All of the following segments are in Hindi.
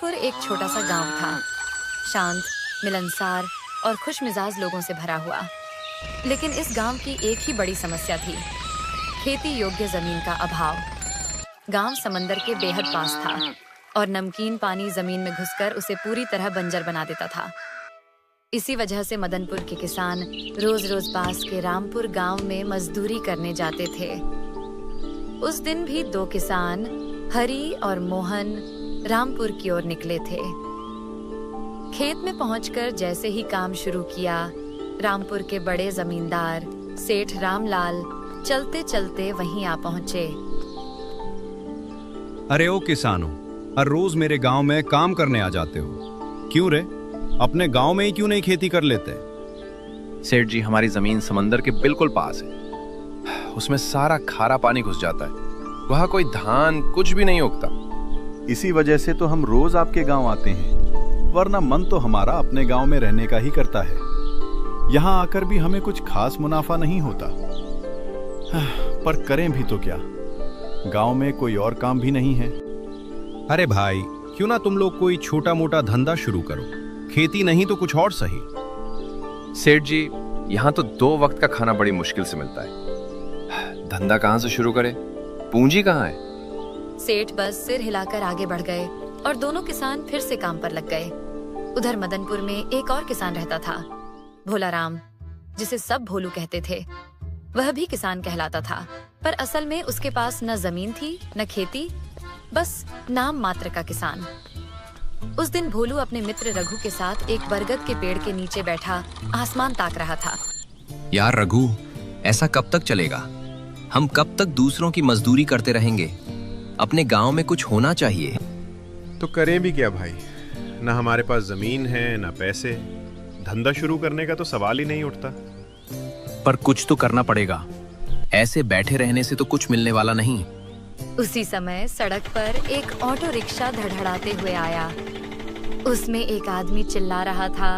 मदनपुर एक छोटा सा गांव था, शांत, मिलनसार और खुशमिजाज लोगों से भरा हुआ। लेकिन इस गांव की एक ही बड़ी समस्या थी, खेती योग्य जमीन का अभाव। गांव समंदर के बेहद पास था और नमकीन पानी जमीन में घुसकर उसे पूरी तरह बंजर बना देता था। इसी वजह से मदनपुर के किसान रोज रोज पास के रामपुर गांव में मजदूरी करने जाते थे। उस दिन भी दो किसान, हरी और मोहन, रामपुर की ओर निकले थे। खेत में पहुंचकर जैसे ही काम शुरू किया, रामपुर के बड़े जमींदार सेठ रामलाल चलते चलते वहीं आ पहुंचे। अरे ओ किसानों, हर रोज मेरे गांव में काम करने आ जाते हो, क्यों रे? अपने गांव में ही क्यों नहीं खेती कर लेते? सेठ जी, हमारी जमीन समंदर के बिल्कुल पास है। उसमें सारा खारा पानी घुस जाता है। वहाँ कोई धान कुछ भी नहीं उगता। इसी वजह से तो हम रोज आपके गांव आते हैं, वरना मन तो हमारा अपने गांव में रहने का ही करता है। यहाँ आकर भी हमें कुछ खास मुनाफा नहीं होता, पर करें भी तो क्या, गांव में कोई और काम भी नहीं है। अरे भाई, क्यों ना तुम लोग कोई छोटा मोटा धंधा शुरू करो, खेती नहीं तो कुछ और सही। सेठ जी, यहाँ तो 2 वक्त का खाना बड़ी मुश्किल से मिलता है। धंधा कहाँ से शुरू करें? पूंजी कहाँ है? सेठ बस सिर हिलाकर आगे बढ़ गए और दोनों किसान फिर से काम पर लग गए। उधर मदनपुर में एक और किसान रहता था, भोलाराम, जिसे सब भोलू कहते थे। वह भी किसान कहलाता था, पर असल में उसके पास न जमीन थी न खेती, बस नाम मात्र का किसान। उस दिन भोलू अपने मित्र रघु के साथ एक बरगद के पेड़ के नीचे बैठा आसमान ताक रहा था। यार रघु, ऐसा कब तक चलेगा? हम कब तक दूसरों की मजदूरी करते रहेंगे? अपने गांव में कुछ होना चाहिए। तो करें भी क्या भाई? ना हमारे पास जमीन है ना पैसे, धंधा शुरू करने का तो सवाल ही नहीं उठता। पर कुछ तो करना पड़ेगा, ऐसे बैठे रहने से तो कुछ मिलने वाला नहीं। उसी समय सड़क पर एक ऑटो रिक्शा धड़धड़ाते हुए आया। उसमें एक आदमी चिल्ला रहा था,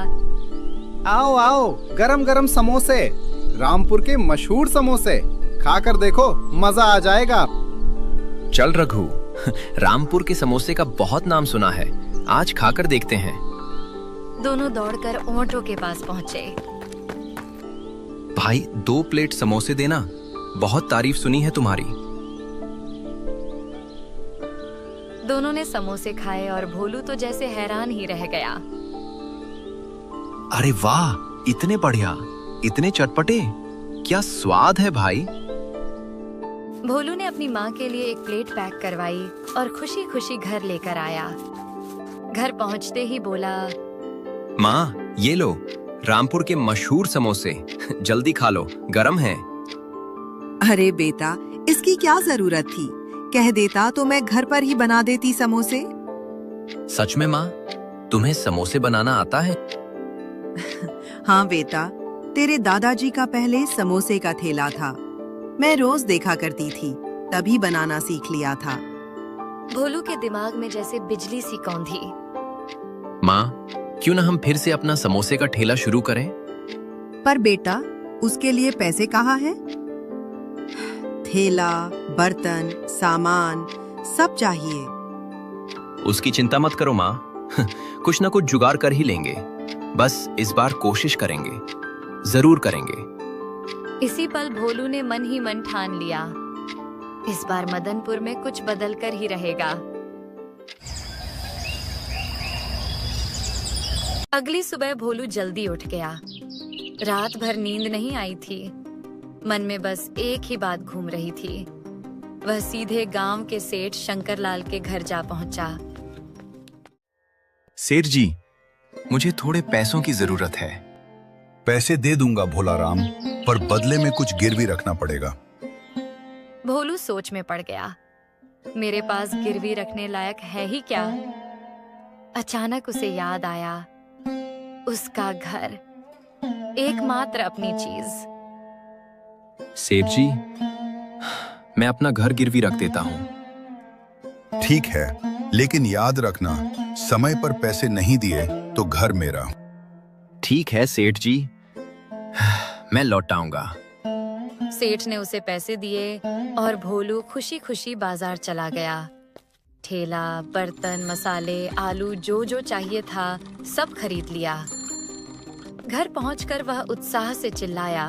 आओ आओ, गरम गरम समोसे, रामपुर के मशहूर समोसे, खाकर देखो, मजा आ जाएगा। चल रघु, रामपुर के समोसे का बहुत नाम सुना है, आज खाकर देखते हैं। दोनों दौड़कर ऑटो के पास पहुंचे। भाई 2 प्लेट समोसे देना, बहुत तारीफ सुनी है तुम्हारी। दोनों ने समोसे खाए और भोलू तो जैसे हैरान ही रह गया। अरे वाह, इतने बढ़िया, इतने चटपटे, क्या स्वाद है भाई। भोलू ने अपनी माँ के लिए एक प्लेट पैक करवाई और खुशी खुशी घर लेकर आया। घर पहुँचते ही बोला, माँ ये लो, रामपुर के मशहूर समोसे, जल्दी खा लो, गरम है। अरे बेटा, इसकी क्या जरूरत थी? कह देता तो मैं घर पर ही बना देती समोसे। सच में माँ, तुम्हें समोसे बनाना आता है? हाँ बेटा, तेरे दादाजी का पहले समोसे का ठेला था, मैं रोज देखा करती थी, तभी बनाना सीख लिया था। भोलू के दिमाग में जैसे बिजली सी कौंधी। माँ, क्यों ना हम फिर से अपना समोसे का ठेला शुरू करें? पर बेटा, उसके लिए पैसे कहाँ है? ठेला, बर्तन, सामान सब चाहिए। उसकी चिंता मत करो माँ, कुछ ना कुछ जुगाड़ कर ही लेंगे। बस इस बार कोशिश करेंगे, जरूर करेंगे। इसी पल भोलू ने मन ही मन ठान लिया, इस बार मदनपुर में कुछ बदल कर ही रहेगा। अगली सुबह भोलू जल्दी उठ गया। रात भर नींद नहीं आई थी, मन में बस एक ही बात घूम रही थी। वह सीधे गांव के सेठ शंकरलाल के घर जा पहुंचा। सेठ जी, मुझे थोड़े पैसों की जरूरत है। पैसे दे दूंगा भोलाराम, पर बदले में कुछ गिरवी रखना पड़ेगा। भोलू सोच में पड़ गया, मेरे पास गिरवी रखने लायक है ही क्या? अचानक उसे याद आया, उसका घर, एकमात्र अपनी चीज। सेठ जी, मैं अपना घर गिरवी रख देता हूँ। ठीक है, लेकिन याद रखना, समय पर पैसे नहीं दिए तो घर मेरा। ठीक है सेठ जी, मैं लौट आऊंगा। सेठ ने उसे पैसे दिए और भोलू खुशी खुशी बाजार चला गया। ठेला, बर्तन, मसाले, आलू जो जो चाहिए था सब खरीद लिया। घर पहुंचकर वह उत्साह से चिल्लाया,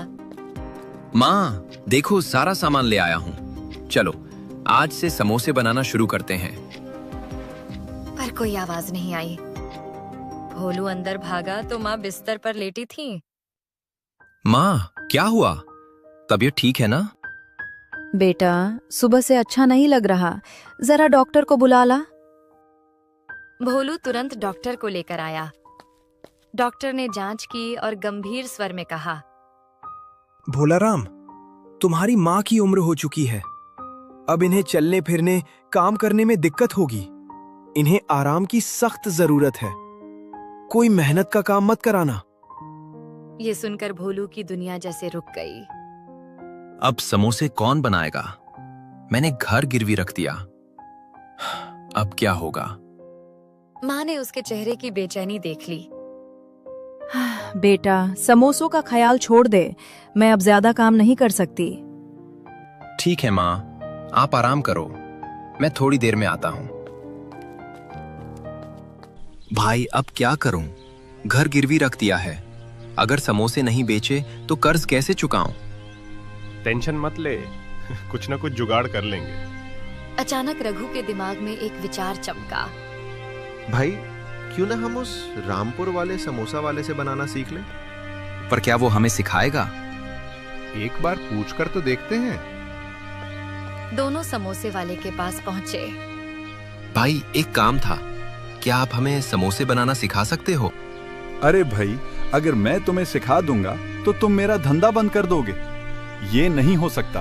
माँ, देखो सारा सामान ले आया हूँ। चलो आज से समोसे बनाना शुरू करते हैं। पर कोई आवाज नहीं आई। भोलू अंदर भागा तो माँ बिस्तर पर लेटी थी। माँ, क्या हुआ? तबीयत ठीक है ना? बेटा, सुबह से अच्छा नहीं लग रहा, जरा डॉक्टर को बुला ला। भोलू तुरंत डॉक्टर को लेकर आया। डॉक्टर ने जांच की और गंभीर स्वर में कहा, भोलाराम, तुम्हारी माँ की उम्र हो चुकी है। अब इन्हें चलने फिरने, काम करने में दिक्कत होगी। इन्हें आराम की सख्त जरूरत है। कोई मेहनत का काम मत कराना। ये सुनकर भोलू की दुनिया जैसे रुक गई। अब समोसे कौन बनाएगा? मैंने घर गिरवी रख दिया। अब क्या होगा? माँ ने उसके चेहरे की बेचैनी देख ली। बेटा, समोसों का ख्याल छोड़ दे। मैं अब ज्यादा काम नहीं कर सकती। ठीक है माँ, आप आराम करो, मैं थोड़ी देर में आता हूँ। भाई, अब क्या करूं? घर गिरवी रख दिया है। अगर समोसे नहीं बेचे तो कर्ज कैसे चुकाऊं? टेंशन मत ले, कुछ ना कुछ जुगाड़ कर लेंगे। अचानक रघु के दिमाग में एक विचार चमका। भाई, क्यों ना हम उस रामपुर वाले समोसा वाले से बनाना सीख लें? पर क्या वो हमें सिखाएगा? एक बार पूछकर तो देखते हैं। दोनों समोसे वाले के पास पहुंचे। भाई, एक काम था, क्या आप हमें समोसे बनाना सिखा सकते हो? अरे भाई, अगर मैं तुम्हें सिखा दूंगा तो तुम मेरा धंधा बंद कर दोगे। ये नहीं हो सकता।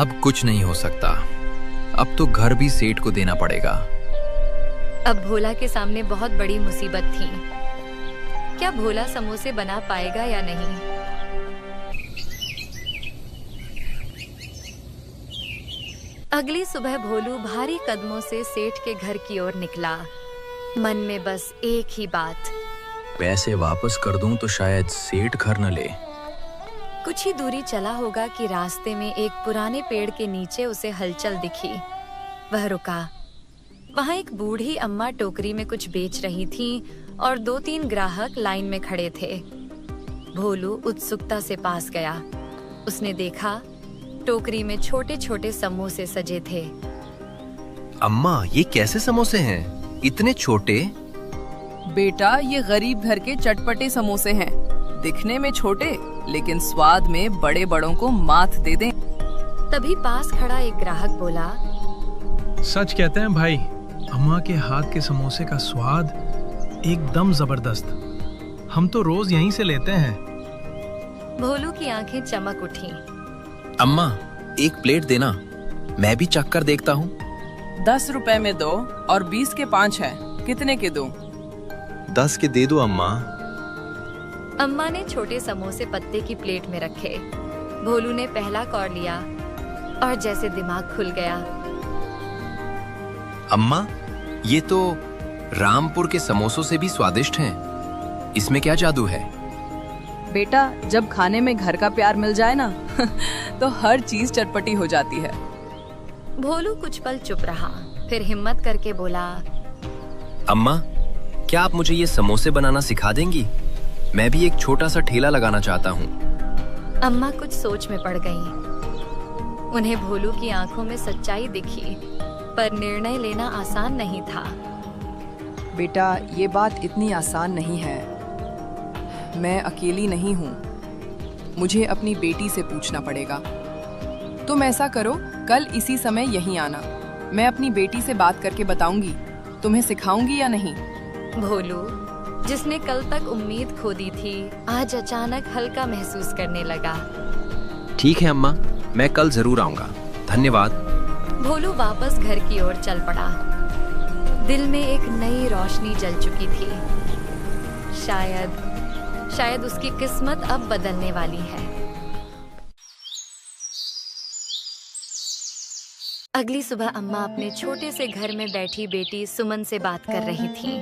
अब कुछ नहीं हो सकता। अब तो घर भी सेठ को देना पड़ेगा। अब भोला के सामने बहुत बड़ी मुसीबत थी। क्या भोला समोसे बना पाएगा या नहीं? अगली सुबह भोलू भारी कदमों से सेठ के घर की ओर निकला। मन में बस एक ही बात, पैसे वापस कर दूं तो शायद सेठ घर न ले। कुछ ही दूरी चला होगा कि रास्ते में एक पुराने पेड़ के नीचे उसे हलचल दिखी। वह रुका। वहां एक बूढ़ी अम्मा टोकरी में कुछ बेच रही थी और 2-3 ग्राहक लाइन में खड़े थे। भोलू उत्सुकता से पास गया। उसने देखा टोकरी में छोटे छोटे समोसे सजे थे। अम्मा, ये कैसे समोसे हैं? इतने छोटे? बेटा, ये गरीब घर के चटपटे समोसे हैं। दिखने में छोटे लेकिन स्वाद में बड़े बड़ों को मात दे दें। तभी पास खड़ा एक ग्राहक बोला, सच कहते हैं भाई, अम्मा के हाथ के समोसे का स्वाद एकदम जबरदस्त। हम तो रोज यहीं से लेते हैं। भोलू की आंखें चमक उठी। अम्मा, एक प्लेट देना, मैं भी चख कर देखता हूँ। 10 रुपए में 2 और 20 के 5 है। कितने के दूं? 10 के दे दो अम्मा। अम्मा ने छोटे समोसे पत्ते की प्लेट में रखे। भोलू ने पहला कौर लिया और जैसे दिमाग खुल गया। अम्मा, ये तो रामपुर के समोसों से भी स्वादिष्ट हैं। इसमें क्या जादू है? बेटा, जब खाने में घर का प्यार मिल जाए ना तो हर चीज चटपटी हो जाती है। भोलू कुछ पल चुप रहा, फिर हिम्मत करके बोला, अम्मा, क्या आप मुझे ये समोसे बनाना सिखा देंगी? मैं भी एक छोटा सा ठेला लगाना चाहता हूँ। अम्मा कुछ सोच में पड़ गईं। उन्हें भोलू की आंखों में सच्चाई दिखी, पर निर्णय लेना आसान नहीं था। बेटा, ये बात इतनी आसान नहीं है। मैं अकेली नहीं हूँ। मुझे अपनी बेटी से पूछना पड़ेगा। तुम ऐसा करो, कल इसी समय यहीं आना। मैं अपनी बेटी से बात करके बताऊंगी तुम्हें सिखाऊंगी या नहीं। भोलू, जिसने कल तक उम्मीद खो दी थी, आज अचानक हल्का महसूस करने लगा। ठीक है अम्मा, मैं कल जरूर आऊंगा। धन्यवाद। भोलू वापस घर की ओर चल पड़ा। दिल में एक नई रोशनी जल चुकी थी। शायद उसकी किस्मत अब बदलने वाली है। अगली सुबह अम्मा अपने छोटे से घर में बैठी बेटी सुमन से बात कर रही थी।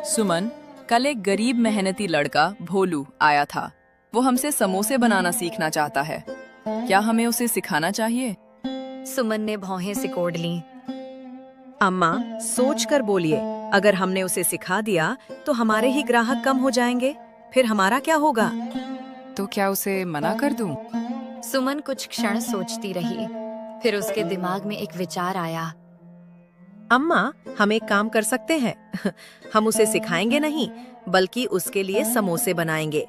सुमन, कल एक गरीब मेहनती लड़का भोलू आया था। वो हमसे समोसे बनाना सीखना चाहता है। क्या हमें उसे सिखाना चाहिए? सुमन ने भौहें सिकोड़ लीं। अम्मा, सोच कर बोलिए। अगर हमने उसे सिखा दिया तो हमारे ही ग्राहक कम हो जाएंगे, फिर हमारा क्या होगा? तो क्या उसे मना कर दूं? सुमन कुछ क्षण सोचती रही, फिर उसके दिमाग में एक विचार आया। अम्मा, हम एक काम कर सकते हैं। हम उसे सिखाएंगे नहीं, बल्कि उसके लिए समोसे बनाएंगे।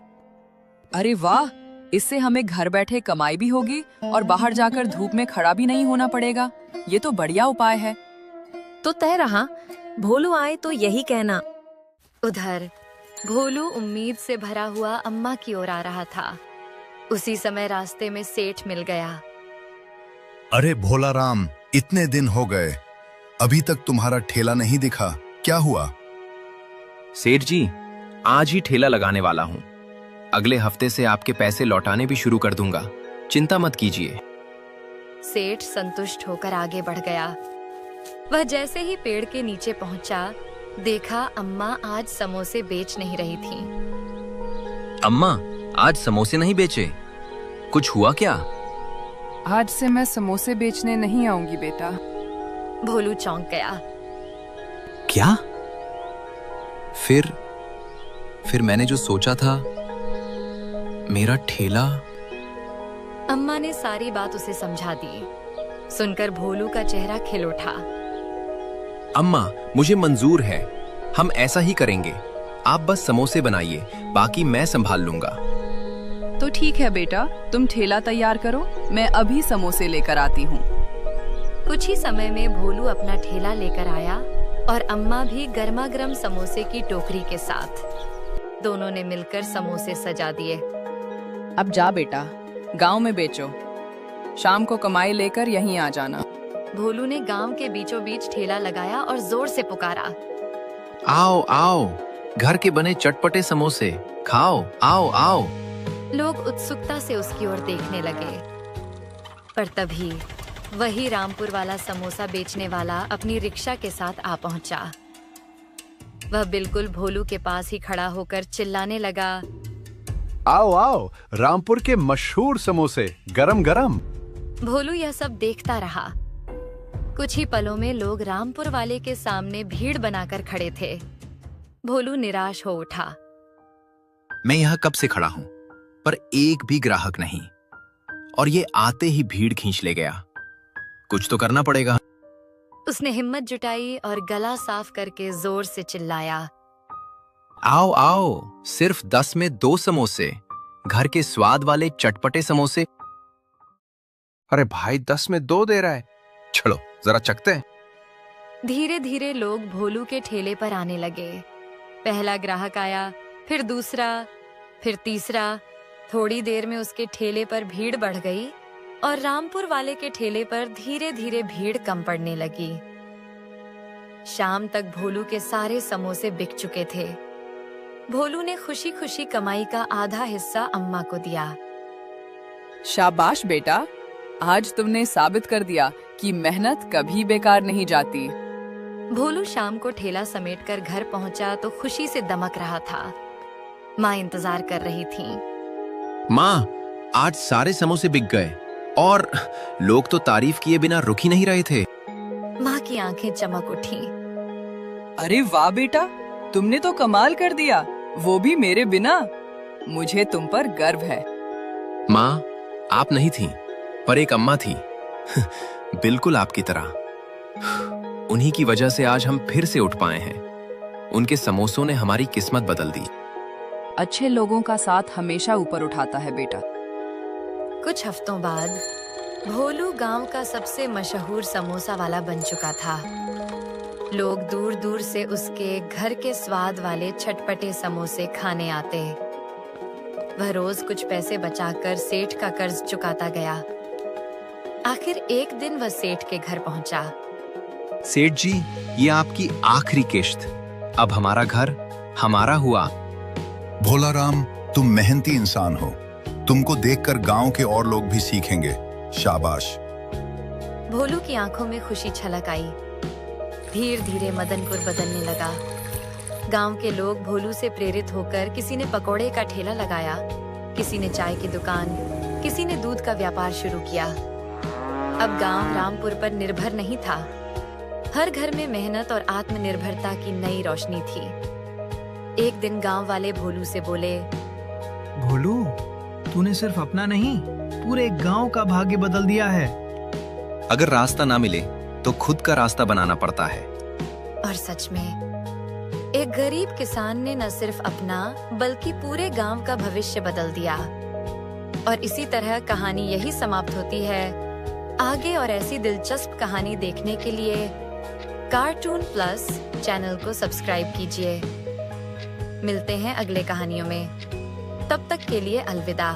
अरे वाह, इससे हमें घर बैठे कमाई भी होगी और बाहर जाकर धूप में खड़ा भी नहीं होना पड़ेगा। ये तो बढ़िया उपाय है। तो तय रहा, भोलू आए तो यही कहना। उधर भोलू उम्मीद से भरा हुआ अम्मा की ओर आ रहा था। उसी समय रास्ते में सेठ मिल गया। अरे भोला राम, इतने दिन हो गए, अभी तक तुम्हारा ठेला नहीं दिखा, क्या हुआ? सेठ जी, आज ही ठेला लगाने वाला हूँ। अगले हफ्ते से आपके पैसे लौटाने भी शुरू कर दूंगा, चिंता मत कीजिए। सेठ संतुष्ट होकर आगे बढ़ गया। वह जैसे ही पेड़ के नीचे पहुंचा, देखा अम्मा आज समोसे बेच नहीं रही थी। अम्मा, आज समोसे नहीं बेचे, कुछ हुआ क्या? आज से मैं समोसे बेचने नहीं आऊंगी बेटा। भोलू चौंक गया। क्या? फिर मैंने जो सोचा था, मेरा ठेला। अम्मा ने सारी बात उसे समझा दी। सुनकर भोलू का चेहरा खिल उठा। अम्मा, मुझे मंजूर है, हम ऐसा ही करेंगे। आप बस समोसे बनाइए, बाकी मैं संभाल लूंगा। तो ठीक है बेटा, तुम ठेला तैयार करो, मैं अभी समोसे लेकर आती हूँ। कुछ ही समय में भोलू अपना ठेला लेकर आया और अम्मा भी गर्मा गर्म समोसे की टोकरी के साथ। दोनों ने मिलकर समोसे सजा दिए। अब जा बेटा, गांव में बेचो, शाम को कमाई लेकर यहीं आ जाना। भोलू ने गांव के बीचों बीच ठेला लगाया और जोर से पुकारा, आओ आओ, घर के बने चटपटे समोसे खाओ, आओ आओ। लोग उत्सुकता से उसकी ओर देखने लगे, पर तभी वही रामपुर वाला समोसा बेचने वाला अपनी रिक्शा के साथ आ पहुंचा। वह बिल्कुल भोलू के पास ही खड़ा होकर चिल्लाने लगा, आओ आओ, रामपुर के मशहूर समोसे, गरम गरम। भोलू यह सब देखता रहा। कुछ ही पलों में लोग रामपुर वाले के सामने भीड़ बनाकर खड़े थे। भोलू निराश हो उठा। मैं यहाँ कब से खड़ा हूँ, पर एक भी ग्राहक नहीं, और ये आते ही भीड़ खींच ले गया। कुछ तो करना पड़ेगा। उसने हिम्मत जुटाई और गला साफ करके जोर से चिल्लाया, आओ आओ, सिर्फ 10 में 2 समोसे, घर के स्वाद वाले चटपटे समोसे। अरे भाई, 10 में 2 दे रहा है, चलो जरा चखते हैं। धीरे धीरे लोग भोलू के ठेले पर आने लगे। पहला ग्राहक आया, फिर दूसरा, फिर तीसरा। थोड़ी देर में उसके ठेले पर भीड़ बढ़ गई और रामपुर वाले के ठेले पर धीरे धीरे भीड़ कम पड़ने लगी। शाम तक भोलू के सारे समोसे बिक चुके थे। भोलू ने खुशी खुशी कमाई का आधा हिस्सा अम्मा को दिया। शाबाश बेटा, आज तुमने साबित कर दिया कि मेहनत कभी बेकार नहीं जाती। भोलू शाम को ठेला समेटकर घर पहुंचा तो खुशी से दमक रहा था। माँ इंतजार कर रही थी। माँ, आज सारे समोसे बिक गए और लोग तो तारीफ किए बिना रुक ही नहीं रहे थे। माँ की आंखें चमक उठी। अरे वाह बेटा, तुमने तो कमाल कर दिया, वो भी मेरे बिना। मुझे तुम पर गर्व है। माँ, आप नहीं थी, पर एक अम्मा थी, बिल्कुल आपकी तरह। उन्हीं की वजह से आज हम फिर से उठ पाए हैं। उनके समोसों ने हमारी किस्मत बदल दी। अच्छे लोगों का साथ हमेशा ऊपर उठाता है बेटा। कुछ हफ्तों बाद भोलू गांव का सबसे मशहूर समोसा वाला बन चुका था। लोग दूर दूर से उसके घर के स्वाद वाले चटपटे समोसे खाने आते। वह रोज कुछ पैसे बचाकर सेठ का कर्ज चुकाता गया। आखिर एक दिन वह सेठ के घर पहुंचा। सेठ जी, ये आपकी आखिरी किश्त। अब हमारा घर हमारा हुआ। भोला राम, तुम मेहनती इंसान हो, तुमको देखकर गांव के और लोग भी सीखेंगे, शाबाश। भोलू की आंखों में खुशी छलक आई। धीरे धीरे मदनपुर बदलने लगा। गांव के लोग भोलू से प्रेरित होकर किसी ने पकौड़े का ठेला लगाया, किसी ने चाय की दुकान, किसी ने दूध का व्यापार शुरू किया। अब गांव रामपुर पर निर्भर नहीं था। हर घर में मेहनत और आत्मनिर्भरता की नई रोशनी थी। एक दिन गांव वाले भोलू से बोले, भोलू, तूने सिर्फ अपना नहीं, पूरे गांव का भाग्य बदल दिया है। अगर रास्ता ना मिले तो खुद का रास्ता बनाना पड़ता है। और सच में एक गरीब किसान ने न सिर्फ अपना बल्कि पूरे गांव का भविष्य बदल दिया। और इसी तरह कहानी यही समाप्त होती है। आगे और ऐसी दिलचस्प कहानी देखने के लिए कार्टून प्लस चैनल को सब्सक्राइब कीजिए। मिलते हैं अगले कहानियों में, तब तक के लिए अलविदा।